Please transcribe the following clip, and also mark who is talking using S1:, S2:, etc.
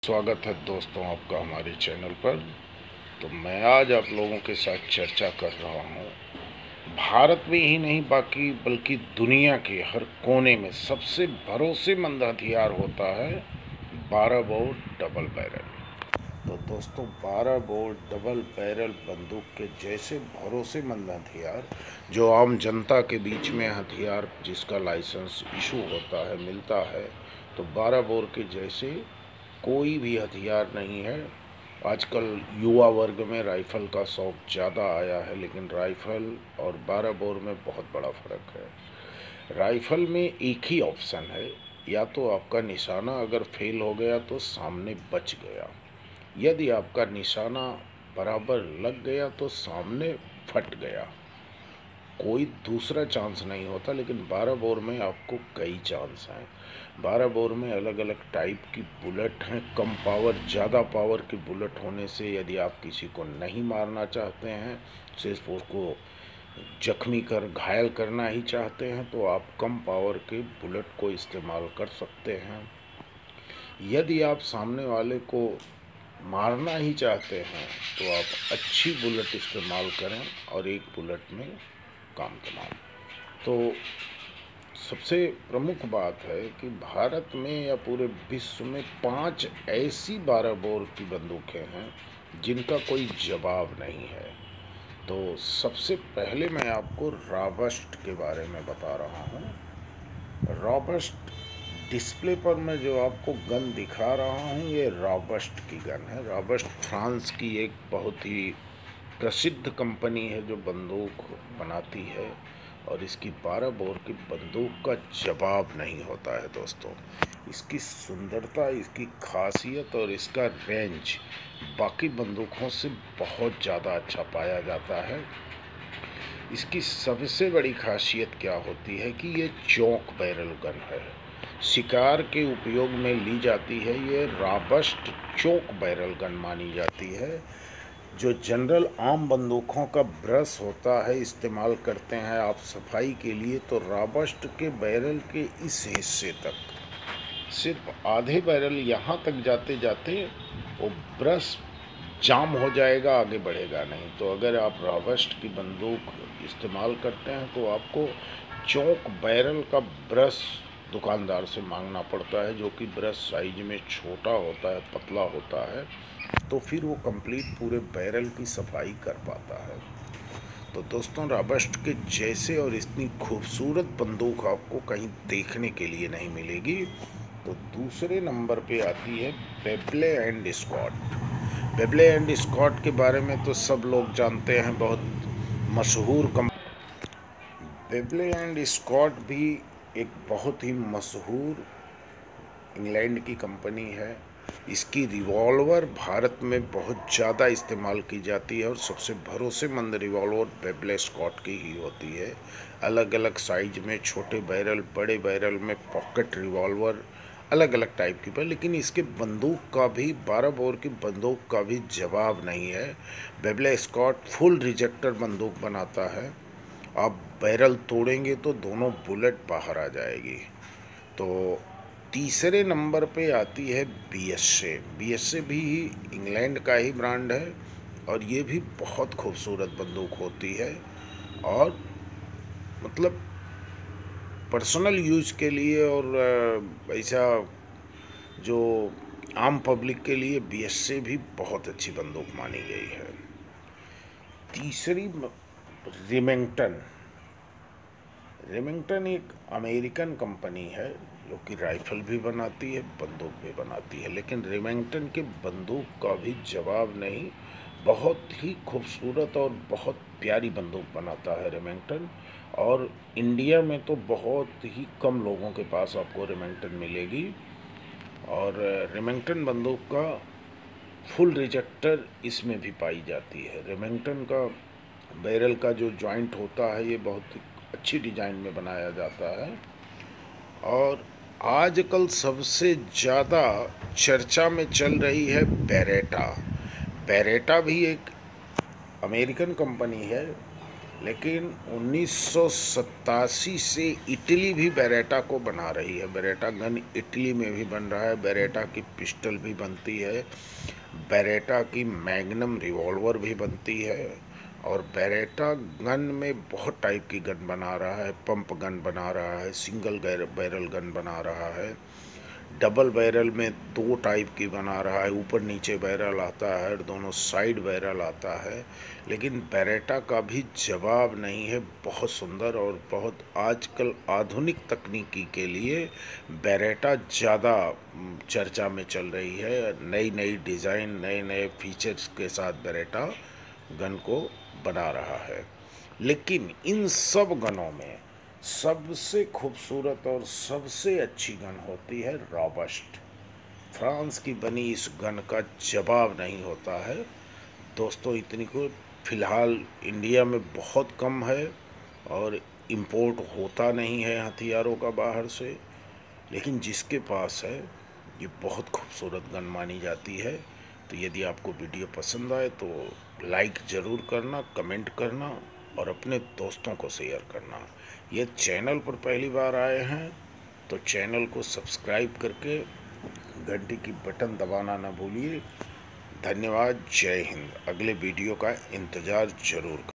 S1: स्वागत है दोस्तों आपका हमारे चैनल पर। तो मैं आज आप लोगों के साथ चर्चा कर रहा हूँ। भारत में ही नहीं बल्कि दुनिया के हर कोने में सबसे भरोसेमंद हथियार होता है 12 बोर डबल बैरल। तो दोस्तों 12 बोर डबल बैरल बंदूक के जैसे भरोसेमंद हथियार जो आम जनता के बीच में हथियार जिसका लाइसेंस इशू होता है मिलता है, तो 12 बोर के जैसे कोई भी हथियार नहीं है। आजकल युवा वर्ग में राइफ़ल का शौक़ ज़्यादा आया है, लेकिन राइफ़ल और 12 बोर में बहुत बड़ा फ़र्क है। राइफ़ल में एक ही ऑप्शन है, या तो आपका निशाना अगर फेल हो गया तो सामने बच गया, यदि आपका निशाना बराबर लग गया तो सामने फट गया। कोई दूसरा चांस नहीं होता। लेकिन 12 बोर में आपको कई चांस हैं। 12 बोर में अलग अलग टाइप की बुलेट हैं। कम पावर ज़्यादा पावर की बुलेट होने से यदि आप किसी को नहीं मारना चाहते हैं, सिर्फ उसको जख्मी कर घायल करना ही चाहते हैं, तो आप कम पावर के बुलेट को इस्तेमाल कर सकते हैं। यदि आप सामने वाले को मारना ही चाहते हैं तो आप अच्छी बुलेट इस्तेमाल करें और एक बुलेट में काम तमाम। तो सबसे प्रमुख बात है कि भारत में या पूरे विश्व में 5 ऐसी 12 बोर की बंदूकें हैं जिनका कोई जवाब नहीं है। तो सबसे पहले मैं आपको रॉबस्ट के बारे में बता रहा हूँ। रॉबस्ट डिस्प्ले पर मैं जो आपको गन दिखा रहा हूँ, ये रॉबस्ट की गन है। रॉबस्ट फ्रांस की एक बहुत ही प्रसिद्ध कंपनी है जो बंदूक बनाती है, और इसकी 12 बोर की बंदूक का जवाब नहीं होता है दोस्तों। इसकी सुंदरता, इसकी खासियत और इसका रेंज बाकी बंदूकों से बहुत ज़्यादा अच्छा पाया जाता है। इसकी सबसे बड़ी खासियत क्या होती है कि ये चौक बैरल गन है। शिकार के उपयोग में ली जाती है। ये रॉबस्ट चौक बैरल गन मानी जाती है। जो जनरल आम बंदूकों का ब्रश होता है इस्तेमाल करते हैं आप सफाई के लिए, तो रॉबस्ट के बैरल के इस हिस्से तक सिर्फ आधे बैरल यहाँ तक जाते जाते वो ब्रश जाम हो जाएगा, आगे बढ़ेगा नहीं। तो अगर आप रॉबस्ट की बंदूक इस्तेमाल करते हैं तो आपको चौक बैरल का ब्रश दुकानदार से मांगना पड़ता है, जो कि ब्रश साइज में छोटा होता है, पतला होता है, तो फिर वो कंप्लीट पूरे बैरल की सफाई कर पाता है। तो दोस्तों रॉबस्ट के जैसे और इतनी खूबसूरत बंदूक आपको कहीं देखने के लिए नहीं मिलेगी। तो दूसरे नंबर पे आती है बेब्ले एंड स्कॉट। बेब्ले एंड स्कॉट के बारे में तो सब लोग जानते हैं, बहुत मशहूर बेब्ले एंड स्कॉट भी एक बहुत ही मशहूर इंग्लैंड की कंपनी है। इसकी रिवॉल्वर भारत में बहुत ज़्यादा इस्तेमाल की जाती है, और सबसे भरोसेमंद रिवॉल्वर बेब्ले स्कॉट की ही होती है। अलग अलग साइज में, छोटे बैरल, बड़े बैरल में पॉकेट रिवॉल्वर अलग अलग टाइप की पर, लेकिन इसके बंदूक का भी 12 बोर की बंदूक का भी जवाब नहीं है। बेब्ले स्कॉट फुल रिजेक्टर बंदूक बनाता है। आप बैरल तोड़ेंगे तो दोनों बुलेट बाहर आ जाएगी। तो तीसरे नंबर पे आती है बीएसए। बीएसए भी इंग्लैंड का ही ब्रांड है, और ये भी बहुत खूबसूरत बंदूक होती है, और मतलब पर्सनल यूज़ के लिए और ऐसा जो आम पब्लिक के लिए बीएसए भी बहुत अच्छी बंदूक मानी गई है। तीसरी रिमेंगटन। रिमेंगटन एक अमेरिकन कंपनी है जो कि राइफ़ल भी बनाती है, बंदूक भी बनाती है, लेकिन रिमेंगटन के बंदूक का भी जवाब नहीं। बहुत ही खूबसूरत और बहुत प्यारी बंदूक बनाता है रिमेंगटन, और इंडिया में तो बहुत ही कम लोगों के पास आपको रिमेंगटन मिलेगी। और रिमेंगटन बंदूक का फुल रिजेक्टर इसमें भी पाई जाती है। रिमेंगटन का बैरल का जो जॉइंट होता है ये बहुत अच्छी डिज़ाइन में बनाया जाता है। और आजकल सबसे ज़्यादा चर्चा में चल रही है बेरेटा। बेरेटा भी एक अमेरिकन कंपनी है, लेकिन 1987 से इटली भी बेरेटा को बना रही है। बेरेटा गन इटली में भी बन रहा है, बेरेटा की पिस्टल भी बनती है, बेरेटा की मैग्नम रिवॉल्वर भी बनती है, और बेरेटा गन में बहुत टाइप की गन बना रहा है। पंप गन बना रहा है, सिंगल बैरल गन बना रहा है, डबल बैरल में 2 टाइप की बना रहा है, ऊपर नीचे बैरल आता है और दोनों साइड बैरल आता है। लेकिन बेरेटा का भी जवाब नहीं है, बहुत सुंदर। और बहुत आजकल आधुनिक तकनीकी के लिए बेरेटा ज़्यादा चर्चा में चल रही है। नई नई डिज़ाइन, नए नए फीचर्स के साथ बेरेटा गन को बना रहा है। लेकिन इन सब गनों में सबसे खूबसूरत और सबसे अच्छी गन होती है रॉबस्ट। फ्रांस की बनी इस गन का जवाब नहीं होता है दोस्तों। इतनी को फ़िलहाल इंडिया में बहुत कम है और इंपोर्ट होता नहीं है हथियारों का बाहर से, लेकिन जिसके पास है ये बहुत खूबसूरत गन मानी जाती है। तो यदि आपको वीडियो पसंद आए तो लाइक ज़रूर करना, कमेंट करना और अपने दोस्तों को शेयर करना। ये चैनल पर पहली बार आए हैं तो चैनल को सब्सक्राइब करके घंटी की बटन दबाना ना भूलिए। धन्यवाद। जय हिंद। अगले वीडियो का इंतज़ार ज़रूर करें।